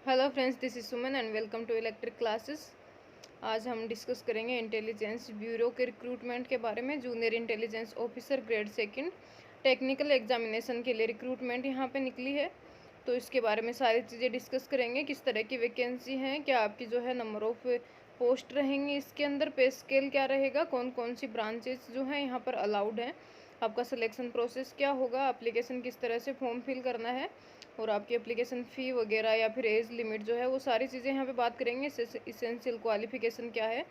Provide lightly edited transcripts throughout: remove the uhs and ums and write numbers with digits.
Hello friends, this is Suman and welcome to electric classes. आज हम discuss करेंगे intelligence bureau के रिक्रूटमेंट के बारे में। Junior intelligence officer grade second technical examination के लिए रिक्रूटमेंट यहाँ पे निकली है, तो इसके बारे में सारी चीज़ें डिस्कस करेंगे। किस तरह की वैकेंसी है, क्या आपकी जो है नंबर ऑफ पोस्ट रहेंगी इसके अंदर, पे स्केल क्या रहेगा, कौन कौन सी ब्रांचेस जो है यहाँ पर अलाउड हैं, आपका सिलेक्शन प्रोसेस क्या होगा, एप्लीकेशन किस तरह से फॉर्म फिल करना है, और आपकी एप्लीकेशन फ़ी वगैरह या फिर एज लिमिट जो है वो सारी चीज़ें यहाँ पे बात करेंगे। इसेंशियल क्वालिफिकेशन क्या है,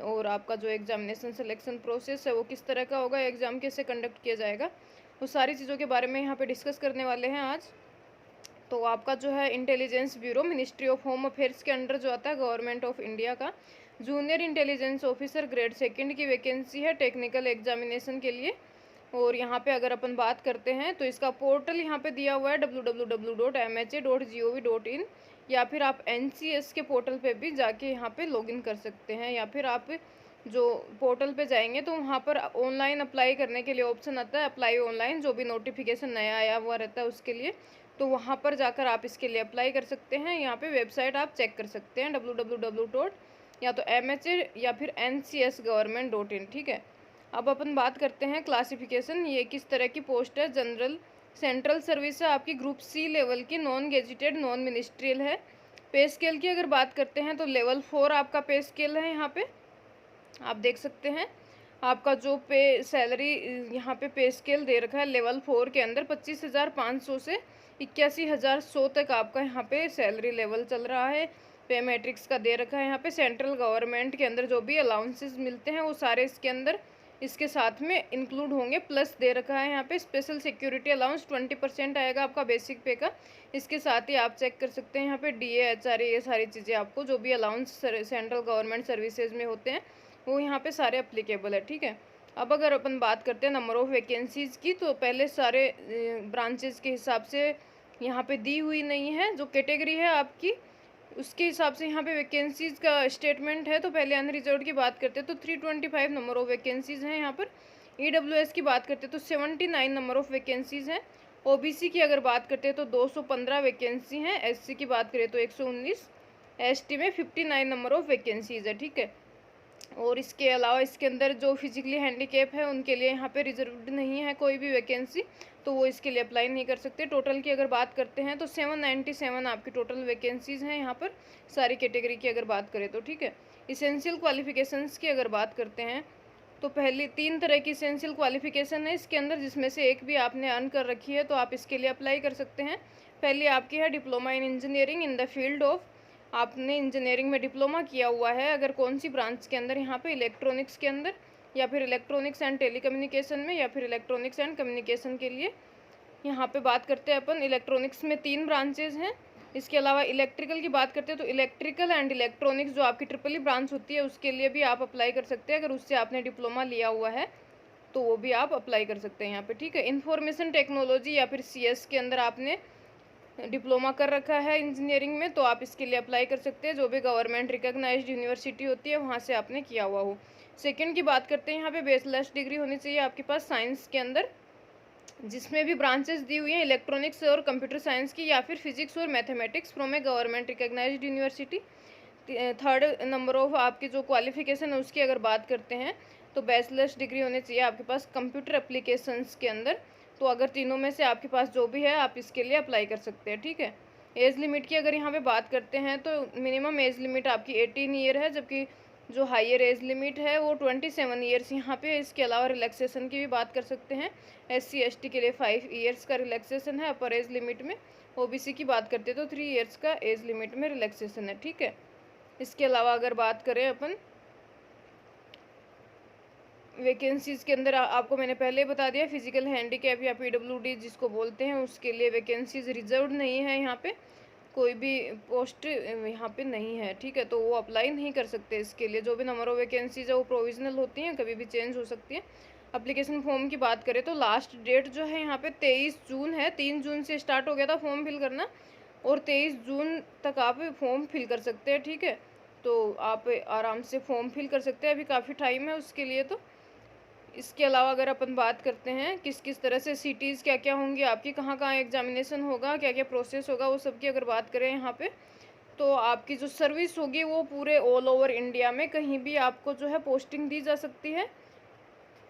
और आपका जो एग्जामिनेशन सिलेक्शन प्रोसेस है वो किस तरह का होगा, एग्ज़ाम कैसे कंडक्ट किया जाएगा, वो सारी चीज़ों के बारे में यहाँ पे डिस्कस करने वाले हैं आज। तो आपका जो है intelligence bureau ministry of home affairs के अंडर जो आता है, गवर्नमेंट ऑफ इंडिया का junior intelligence officer grade second की वैकेंसी है टेक्निकल एग्जामिनेशन के लिए। और यहाँ पे अगर अपन बात करते हैं तो इसका पोर्टल यहाँ पे दिया हुआ है www.mha.gov.in, या फिर आप NCS के पोर्टल पे भी जाके यहाँ पे लॉगिन कर सकते हैं, या फिर आप जो पोर्टल पे जाएंगे तो वहाँ पर ऑनलाइन अप्लाई करने के लिए ऑप्शन आता है, अप्लाई ऑनलाइन, जो भी नोटिफिकेशन नया आया हुआ रहता है उसके लिए। तो वहाँ पर जाकर आप इसके लिए अप्लाई कर सकते हैं। यहाँ पे वेबसाइट आप चेक कर सकते हैं www. या तो MHA या फिर NCS.gov.in, ठीक है। अब अपन बात करते हैं क्लासिफिकेशन, ये किस तरह की पोस्ट है। जनरल सेंट्रल सर्विस है आपकी, ग्रुप C लेवल की, नॉन गेजिटेड नॉन मिनिस्ट्रियल है। पे स्केल की अगर बात करते हैं तो लेवल 4 आपका पे स्केल है। यहाँ पे आप देख सकते हैं आपका जो पे सैलरी यहाँ पे स्केल दे रखा है लेवल 4 के अंदर 25,500 से 81,100 तक आपका यहाँ पे सैलरी लेवल चल रहा है। पे मैट्रिक्स का दे रखा है यहाँ पे। सेंट्रल गवर्नमेंट के अंदर जो भी अलाउंसेस मिलते हैं वो सारे इसके अंदर इसके साथ में इंक्लूड होंगे, प्लस दे रखा है यहाँ पे स्पेशल सिक्योरिटी अलाउंस 20% आएगा आपका बेसिक पे का। इसके साथ ही आप चेक कर सकते हैं यहाँ पे DA HRA, ये सारी चीज़ें आपको जो भी अलाउंस सेंट्रल गवर्नमेंट सर्विसेज में होते हैं वो यहाँ पे सारे अप्लीकेबल है, ठीक है। अब अगर अपन बात करते हैं नंबर ऑफ़ वैकेंसीज़ की, तो पहले सारे ब्रांचेस के हिसाब से यहाँ पे दी हुई नहीं है। जो कैटेगरी है आपकी उसके हिसाब से यहाँ पे वैकेंसीज़ का स्टेटमेंट है। तो पहले अनरिजर्व्ड की बात करते हैं तो 325 नंबर ऑफ़ वैकेंसीज़ हैं यहाँ पर। EWS की बात करते हैं तो 79 नंबर ऑफ़ वैकेंसीज़ हैं। OBC की अगर बात करते हैं तो 215 वैकेंसी हैं। SC की बात करें तो 119, ST में 59 नंबर ऑफ़ वैकेंसीज़ है, ठीक है। और इसके अलावा इसके अंदर जो फिजिकली हैंडीकैप है उनके लिए यहाँ पे रिजर्व्ड नहीं है कोई भी वैकेंसी, तो वो इसके लिए अप्लाई नहीं कर सकते। टोटल की अगर बात करते हैं तो 797 आपकी टोटल वैकेंसीज़ हैं यहाँ पर, सारी कैटेगरी की अगर बात करें तो, ठीक है। इसेंशियल क्वालिफिकेशंस की अगर बात करते हैं तो पहली 3 तरह की इसेंशियल क्वालिफिकेशन है इसके अंदर, जिसमें से एक भी आपने अर्न कर रखी है तो आप इसके लिए अप्लाई कर सकते हैं। पहली आपकी है diploma in engineering in the field of, आपने इंजीनियरिंग में डिप्लोमा किया हुआ है अगर कौन सी ब्रांच के अंदर, यहाँ पे इलेक्ट्रॉनिक्स के अंदर, या फिर इलेक्ट्रॉनिक्स एंड टेलीकम्युनिकेशन में, या फिर इलेक्ट्रॉनिक्स एंड कम्युनिकेशन के लिए। यहाँ पे बात करते हैं अपन इलेक्ट्रॉनिक्स में 3 ब्रांचेज हैं। इसके अलावा इलेक्ट्रिकल की बात करते हैं तो इलेक्ट्रिकल एंड इलेक्ट्रॉनिक्स जो आपकी ट्रिपल ई ब्रांच होती है उसके लिए भी आप अप्लाई कर सकते हैं। अगर उससे आपने डिप्लोमा लिया हुआ है तो वो भी आप अप्लाई कर सकते हैं यहाँ पे, ठीक है। इन्फॉर्मेशन टेक्नोलॉजी या फिर CS के अंदर आपने डिप्लोमा कर रखा है इंजीनियरिंग में तो आप इसके लिए अप्लाई कर सकते हैं। जो भी गवर्नमेंट रिकॉग्नाइज्ड यूनिवर्सिटी होती है वहाँ से आपने किया हुआ हो। सेकंड की बात करते हैं, यहाँ पे बैचलर्स डिग्री होनी चाहिए आपके पास साइंस के अंदर, जिसमें भी ब्रांचेस दी हुई हैं इलेक्ट्रॉनिक्स और कंप्यूटर साइंस की, या फिर फिजिक्स और mathematics from a government recognised university. Third number of आपकी जो क्वालिफिकेशन है उसकी अगर बात करते हैं तो बैचलर्स डिग्री होनी चाहिए आपके पास कंप्यूटर एप्लीकेशंस के अंदर। तो अगर तीनों में से आपके पास जो भी है आप इसके लिए अप्लाई कर सकते हैं, ठीक है। एज लिमिट की अगर यहाँ पे बात करते हैं तो मिनिमम एज लिमिट आपकी 18 ईयर है, जबकि जो हायर एज लिमिट है वो 27 ईयर्स यहाँ पे। इसके अलावा रिलैक्सेशन की भी बात कर सकते हैं। SC ST के लिए 5 ईयर्स का रिलैक्सेशन है अपर एज लिमिट में। OBC की बात करते हैं तो 3 ईयर्स का एज लिमिट में रिलैक्सेशन है, ठीक है। इसके अलावा अगर बात करें अपन वैकेंसीज़ के अंदर, आपको मैंने पहले बता दिया फिजिकल हैंडीकैप या PWD जिसको बोलते हैं उसके लिए वैकेंसीज रिजर्व नहीं है यहाँ पे, कोई भी पोस्ट यहाँ पे नहीं है, ठीक है। तो वो अप्लाई नहीं कर सकते इसके लिए। जो भी नंबर ऑफ वैकेंसीज है वो प्रोविजनल होती हैं, कभी भी चेंज हो सकती है। अप्लीकेशन फॉर्म की बात करें तो लास्ट डेट जो है यहाँ पे 23 जून है। 3 जून से स्टार्ट हो गया था फॉर्म फिल करना और 23 जून तक आप फॉर्म फिल कर सकते हैं, ठीक है। तो आप आराम से फॉर्म फिल कर सकते हैं, अभी काफ़ी टाइम है उसके लिए। तो इसके अलावा अगर अपन बात करते हैं किस किस तरह से सिटीज़ क्या क्या होंगी आपकी, कहाँ कहाँ एग्जामिनेशन होगा, क्या क्या प्रोसेस होगा, वो सब की अगर बात करें यहाँ पे, तो आपकी जो सर्विस होगी वो पूरे ऑल ओवर इंडिया में कहीं भी आपको जो है पोस्टिंग दी जा सकती है।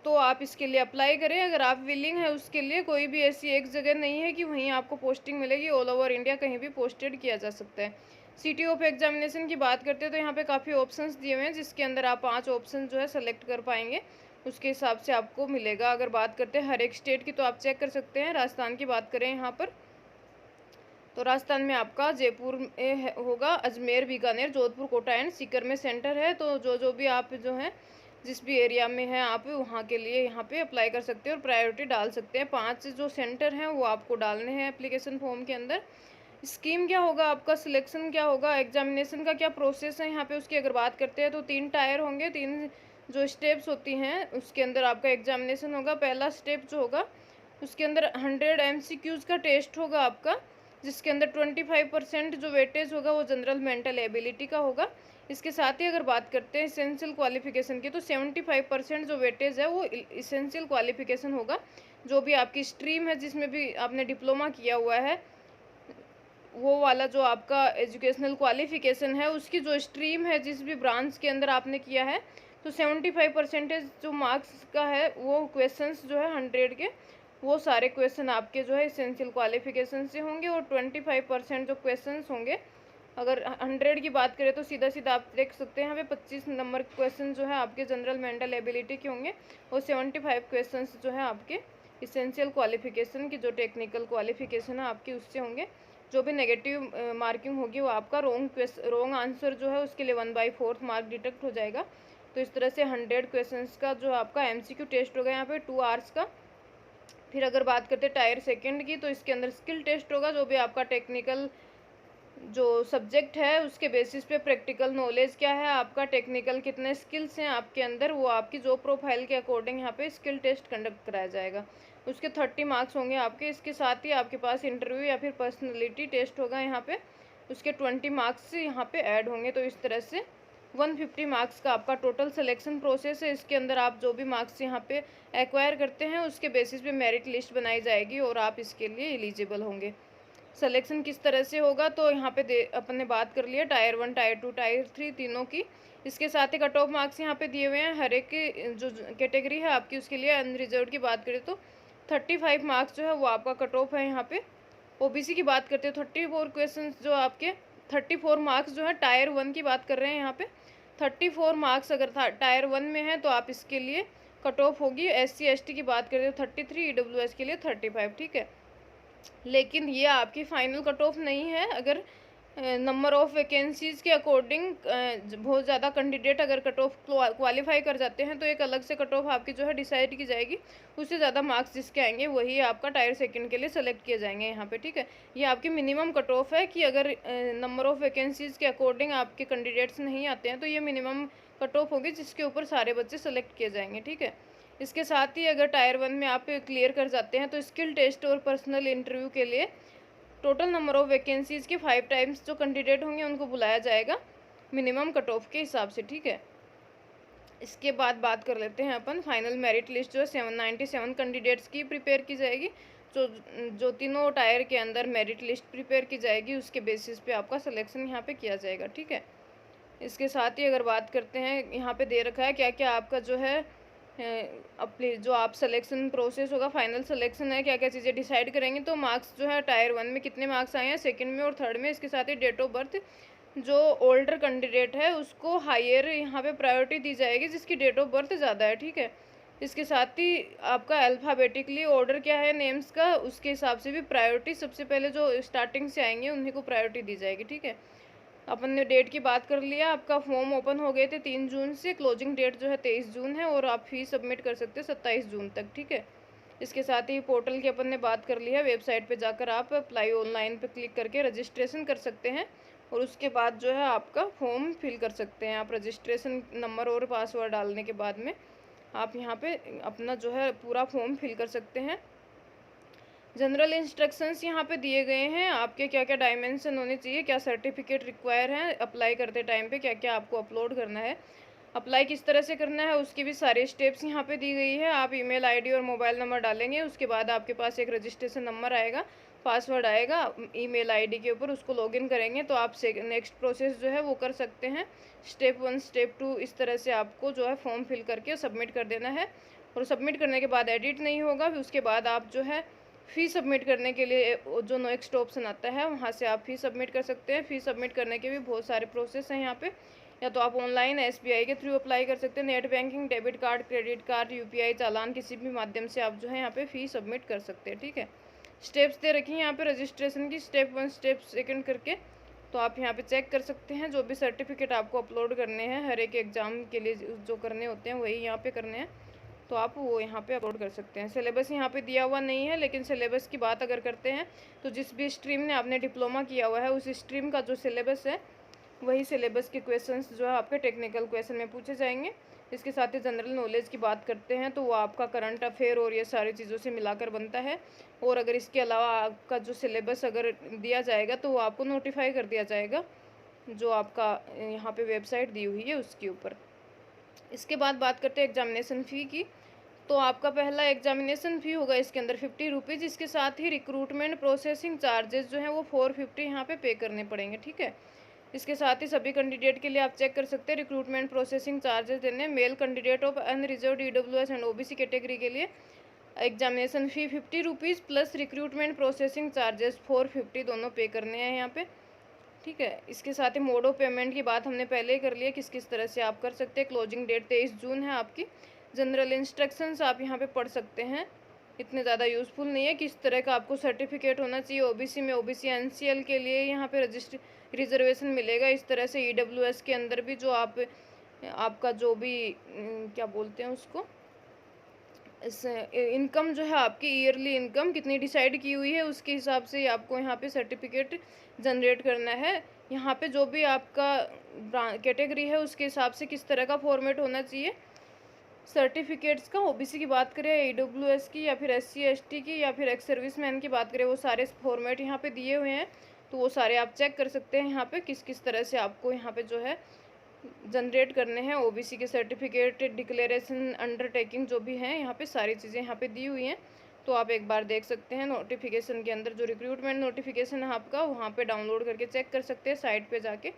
तो आप इसके लिए अप्लाई करें अगर आप विलिंग है उसके लिए। कोई भी ऐसी एक जगह नहीं है कि वहीं आपको पोस्टिंग मिलेगी, ऑल ओवर इंडिया कहीं भी पोस्टेड किया जा सकता है। सिटी ऑफ एग्जामिनेशन की बात करते हैं तो यहाँ पे काफ़ी ऑप्शंस दिए हुए हैं, जिसके अंदर आप 5 ऑप्शन जो है सेलेक्ट कर पाएंगे, उसके हिसाब से आपको मिलेगा। अगर बात करते हैं हर एक स्टेट की तो आप चेक कर सकते हैं। राजस्थान की बात करें यहाँ पर, तो राजस्थान में आपका जयपुर में होगा, अजमेर, बीकानेर, जोधपुर, कोटा एंड सीकर में सेंटर है। तो जो जो भी आप जो है जिस भी एरिया में है आप वहाँ के लिए यहाँ पे अप्लाई कर सकते हैं और प्रायोरिटी डाल सकते हैं। 5 जो सेंटर हैं वो आपको डालने हैं एप्लीकेशन फॉर्म के अंदर। स्कीम क्या होगा आपका, सिलेक्शन क्या होगा, एग्जामिनेशन का क्या प्रोसेस है यहाँ पे, उसकी अगर बात करते हैं तो 3 टायर होंगे, 3 जो स्टेप्स होती हैं उसके अंदर आपका एग्जामिनेशन होगा। पहला स्टेप जो होगा उसके अंदर 100 MCQs का टेस्ट होगा आपका, जिसके अंदर 25% जो वेटेज होगा वो जनरल मेंटल एबिलिटी का होगा। इसके साथ ही अगर बात करते हैं इसेंशियल क्वालिफिकेशन की, तो 75% जो वेटेज है वो इसेंशियल क्वालिफिकेशन होगा। जो भी आपकी स्ट्रीम है, जिसमें भी आपने डिप्लोमा किया हुआ है, वो वाला जो आपका एजुकेशनल क्वालिफिकेशन है उसकी जो स्ट्रीम है, जिस भी ब्रांच के अंदर आपने किया है, तो 75% जो मार्क्स का है वो क्वेश्चंस जो है 100 के, वो सारे क्वेश्चन आपके जो है इसेंशियल क्वालिफिकेशन से होंगे। और 25% जो क्वेश्चंस होंगे, अगर 100 की बात करें तो सीधा सीधा आप देख सकते हैं यहाँ पे 25 नंबर क्वेश्चन जो है आपके जनरल मेंटल एबिलिटी के होंगे और 75 क्वेश्चंस जो है आपके इसेंशियल क्वालिफिकेशन की जो टेक्निकल क्वालिफिकेशन है आपकी उससे होंगे। जो भी नेगेटिव मार्किंग होगी वो आपका रॉन्ग आंसर जो है उसके लिए 1/4 मार्क डिडक्ट हो जाएगा। तो इस तरह से 100 क्वेश्चंस का जो आपका MCQ टेस्ट होगा यहाँ पे 2 आवर्स का। फिर अगर बात करते हैं टायर सेकंड की, तो इसके अंदर स्किल टेस्ट होगा। जो भी आपका टेक्निकल जो सब्जेक्ट है उसके बेसिस पे प्रैक्टिकल नॉलेज क्या है आपका, टेक्निकल कितने स्किल्स हैं आपके अंदर, वो आपकी जॉब प्रोफाइल के अकॉर्डिंग यहाँ पे स्किल टेस्ट कंडक्ट कराया जाएगा। उसके 30 मार्क्स होंगे आपके। इसके साथ ही आपके पास इंटरव्यू या फिर पर्सनैलिटी टेस्ट होगा यहाँ पे, उसके 20 मार्क्स यहाँ पे ऐड होंगे। तो इस तरह से 150 मार्क्स का आपका टोटल सिलेक्शन प्रोसेस है। इसके अंदर आप जो भी मार्क्स यहाँ पे एक्वायर करते हैं उसके बेसिस पे मेरिट लिस्ट बनाई जाएगी और आप इसके लिए एलिजिबल होंगे। सिलेक्शन किस तरह से होगा, तो यहाँ पे अपन ने बात कर लिया टायर 1, टायर 2, टायर 3 तीनों की। इसके साथ ही कट ऑफ मार्क्स यहाँ पे दिए हुए हैं हर एक जो कैटेगरी है आपकी उसके लिए। अनरिजर्व की बात करें तो 35 मार्क्स जो है वो आपका कट ऑफ है यहाँ पे। OBC की बात करते हैं 34 क्वेश्चन जो आपके 34 मार्क्स जो है टायर 1 की बात कर रहे हैं यहाँ पे। 34 मार्क्स अगर टायर 1 में है तो आप इसके लिए कट ऑफ होगी। SC ST की बात करते हो 33, EWS के लिए 35, ठीक है। लेकिन ये आपकी फाइनल कट ऑफ नहीं है। अगर नंबर ऑफ़ वैकेंसीज़ के अकॉर्डिंग बहुत ज़्यादा कैंडिडेट अगर कट ऑफ क्वालिफाई कर जाते हैं तो एक अलग से कट ऑफ आपकी जो है डिसाइड की जाएगी। उससे ज़्यादा मार्क्स जिसके आएंगे वही आपका टायर सेकंड के लिए सेलेक्ट किए जाएंगे यहाँ पे, ठीक है। ये आपकी मिनिमम कट ऑफ है कि अगर नंबर ऑफ़ वैकेंसीज़ के अकॉर्डिंग आपके कैंडिडेट्स नहीं आते हैं तो ये मिनिमम कट ऑफ होगी जिसके ऊपर सारे बच्चे सेलेक्ट किए जाएंगे, ठीक है। इसके साथ ही अगर टायर 1 में आप क्लियर कर जाते हैं तो स्किल टेस्ट और पर्सनल इंटरव्यू के लिए टोटल नंबर ऑफ़ वैकेंसीज़ के 5 टाइम्स जो कैंडिडेट होंगे उनको बुलाया जाएगा मिनिमम कट ऑफ के हिसाब से, ठीक है। इसके बाद बात कर लेते हैं अपन फाइनल मेरिट लिस्ट जो है 797 कैंडिडेट्स की प्रिपेयर की जाएगी। जो जो तीनों टायर के अंदर मेरिट लिस्ट प्रिपेयर की जाएगी उसके बेसिस पे आपका सिलेक्शन यहाँ पे किया जाएगा, ठीक है। इसके साथ ही अगर बात करते हैं यहाँ पे दे रखा है क्या क्या आपका जो है अपने जो आप सिलेक्शन प्रोसेस होगा, फाइनल सिलेक्शन है, क्या क्या चीज़ें डिसाइड करेंगे। तो मार्क्स जो है टायर 1 में कितने मार्क्स आए हैं, सेकंड में और थर्ड में। इसके साथ ही डेट ऑफ बर्थ, जो ओल्डर कैंडिडेट है उसको हायर यहाँ पे प्रायोरिटी दी जाएगी जिसकी डेट ऑफ बर्थ ज़्यादा है, ठीक है। इसके साथ ही आपका अल्फ़ाबेटिकली ऑर्डर क्या है नेम्स का, उसके हिसाब से भी प्रायोरिटी सबसे पहले जो स्टार्टिंग से आएंगे उन्हीं को प्रायोरिटी दी जाएगी, ठीक है। अपन ने डेट की बात कर लिया। आपका फॉर्म ओपन हो गए थे 3 जून से, क्लोजिंग डेट जो है 23 जून है और आप फीस सबमिट कर सकते हैं 27 जून तक, ठीक है। इसके साथ ही पोर्टल की अपन ने बात कर ली है। वेबसाइट पे जाकर आप अप्लाई ऑनलाइन पे क्लिक करके रजिस्ट्रेशन कर सकते हैं और उसके बाद जो है आपका फॉर्म फिल कर सकते हैं। आप रजिस्ट्रेशन नंबर और पासवर्ड डालने के बाद में आप यहाँ पे अपना जो है पूरा फॉर्म फिल कर सकते हैं। जनरल इंस्ट्रक्शंस यहाँ पे दिए गए हैं आपके क्या क्या डायमेंशन होने चाहिए, क्या सर्टिफिकेट रिक्वायर है अप्लाई करते टाइम पे, क्या क्या आपको अपलोड करना है। अप्लाई किस तरह से करना है उसकी भी सारी स्टेप्स यहाँ पे दी गई है। आप ईमेल आईडी और मोबाइल नंबर डालेंगे, उसके बाद आपके पास एक रजिस्ट्रेशन नंबर आएगा, पासवर्ड आएगा ईमेल आईडी के ऊपर, उसको लॉगिन करेंगे तो आप से नेक्स्ट प्रोसेस जो है वो कर सकते हैं। स्टेप 1 स्टेप 2 इस तरह से आपको जो है फॉर्म फिल करके सबमिट कर देना है। और सबमिट करने के बाद एडिट नहीं होगा, फिर उसके बाद आप जो है फ़ी सबमिट करने के लिए जो नेक्स्ट ऑप्शन आता है वहाँ से आप फ़ी सबमिट कर सकते हैं। फ़ी सबमिट करने के भी बहुत सारे प्रोसेस हैं यहाँ पे। या तो आप ऑनलाइन SBI के थ्रू अप्लाई कर सकते हैं, net banking, debit card, credit card, UPI चालान, किसी भी माध्यम से आप जो है यहाँ पे फ़ी सबमिट कर सकते हैं। ठीक है, स्टेप्स दे रखी हैं यहाँ पे रजिस्ट्रेशन की, स्टेप 1 स्टेप 2 करके। तो आप यहाँ पे चेक कर सकते हैं जो भी सर्टिफिकेट आपको अपलोड करने हैं हर एक एग्ज़ाम के लिए जो करने होते हैं वही यहाँ पे करने हैं, तो आप वो यहाँ पे अपलोड कर सकते हैं। सिलेबस यहाँ पे दिया हुआ नहीं है, लेकिन सिलेबस की बात अगर करते हैं तो जिस भी स्ट्रीम ने आपने डिप्लोमा किया हुआ है उस स्ट्रीम का जो सिलेबस है वही सिलेबस के क्वेश्चंस जो है आपके टेक्निकल क्वेश्चन में पूछे जाएंगे। इसके साथ ही जनरल नॉलेज की बात करते हैं तो वो आपका करंट अफेयर और ये सारी चीज़ों से मिलाकर बनता है। और अगर इसके अलावा आपका जो सिलेबस अगर दिया जाएगा तो वो आपको नोटिफाई कर दिया जाएगा जो आपका यहाँ पे वेबसाइट दी हुई है उसके ऊपर। इसके बाद बात करते हैं एग्जामिनेशन फ़ी की। तो आपका पहला एग्जामिनेशन फ़ी होगा इसके अंदर 50 रुपीज़। इसके साथ ही रिक्रूटमेंट प्रोसेसिंग चार्जेस जो हैं वो 450 यहाँ पे करने पड़ेंगे। ठीक है, इसके साथ ही सभी कैंडिडेट के लिए आप चेक कर सकते हैं रिक्रूटमेंट प्रोसेसिंग चार्जेस देने। Male candidate of unreserved EWS and OBC category के लिए एग्जामिनेशन फ़ी 50 rupees plus recruitment processing charges 450 दोनों पे करने हैं यहाँ पे। ठीक है, इसके साथ ही मोड ऑफ पेमेंट की बात हमने पहले ही कर लिया, किस किस तरह से आप कर सकते हैं। क्लोजिंग डेट 23 जून है आपकी। जनरल इंस्ट्रक्शंस आप यहाँ पे पढ़ सकते हैं, इतने ज़्यादा यूज़फुल नहीं है। किस तरह का आपको सर्टिफिकेट होना चाहिए, OBC में OBC NCL के लिए यहाँ पे रिजर्वेशन मिलेगा। इस तरह से EWS के अंदर भी जो आपका जो भी क्या बोलते हैं उसको, इस इनकम जो है आपकी ईयरली इनकम कितनी डिसाइड की हुई है उसके हिसाब से आपको यहाँ पे सर्टिफिकेट जनरेट करना है। यहाँ पे जो भी आपका कैटेगरी है उसके हिसाब से किस तरह का फॉर्मेट होना चाहिए सर्टिफिकेट्स का। OBC की बात करें, EWS की, या फिर SC ST की, या फिर एक्स सर्विसमैन की बात करें, वो सारे फॉर्मेट यहाँ पे दिए हुए हैं। तो वो सारे आप चेक कर सकते हैं यहाँ पे किस किस तरह से आपको यहाँ पे जो है जनरेट करने हैं OBC के सर्टिफिकेट, डिक्लेरेशन, अंडरटेकिंग जो भी हैं यहाँ पे सारी चीज़ें यहाँ पे दी हुई हैं। तो आप एक बार देख सकते हैं नोटिफिकेशन के अंदर जो रिक्रूटमेंट नोटिफिकेशन है आपका वहाँ पे डाउनलोड करके चेक कर सकते हैं साइट पे जाके,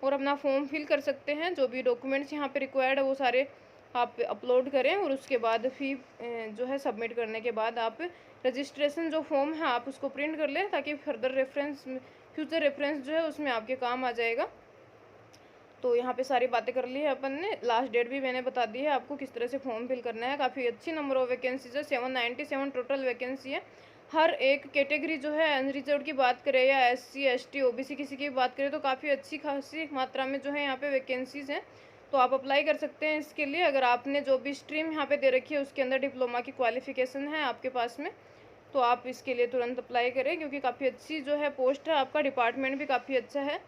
और अपना फॉर्म फिल कर सकते हैं। जो भी डॉक्यूमेंट्स यहाँ पे रिक्वायर्ड है वो सारे आप अपलोड करें, और उसके बाद फ़ी जो है सबमिट करने के बाद आप रजिस्ट्रेशन जो फॉर्म है आप उसको प्रिंट कर लें ताकि फर्दर रेफरेंस, फ्यूचर रेफरेंस जो है उसमें आपके काम आ जाएगा। तो यहाँ पे सारी बातें कर ली है अपन ने, लास्ट डेट भी मैंने बता दी है आपको किस तरह से फॉर्म फिल करना है। काफ़ी अच्छी नंबर ऑफ वैकेंसीज है, 797 टोटल वैकेंसी है। हर एक कैटेगरी जो है अनरिजर्व्ड की बात करें या SC ST OBC किसी की बात करें तो काफ़ी अच्छी खासी मात्रा में जो है यहाँ पे वैकेंसीज हैं। तो आप अप्लाई कर सकते हैं इसके लिए। अगर आपने जो भी स्ट्रीम यहाँ पे दे रखी है उसके अंदर डिप्लोमा की क्वालिफिकेशन है आपके पास में तो आप इसके लिए तुरंत अप्लाई करें, क्योंकि काफ़ी अच्छी जो है पोस्ट है, आपका डिपार्टमेंट भी काफ़ी अच्छा है।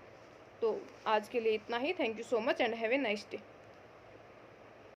तो आज के लिए इतना ही। Thank you so much and have a nice day.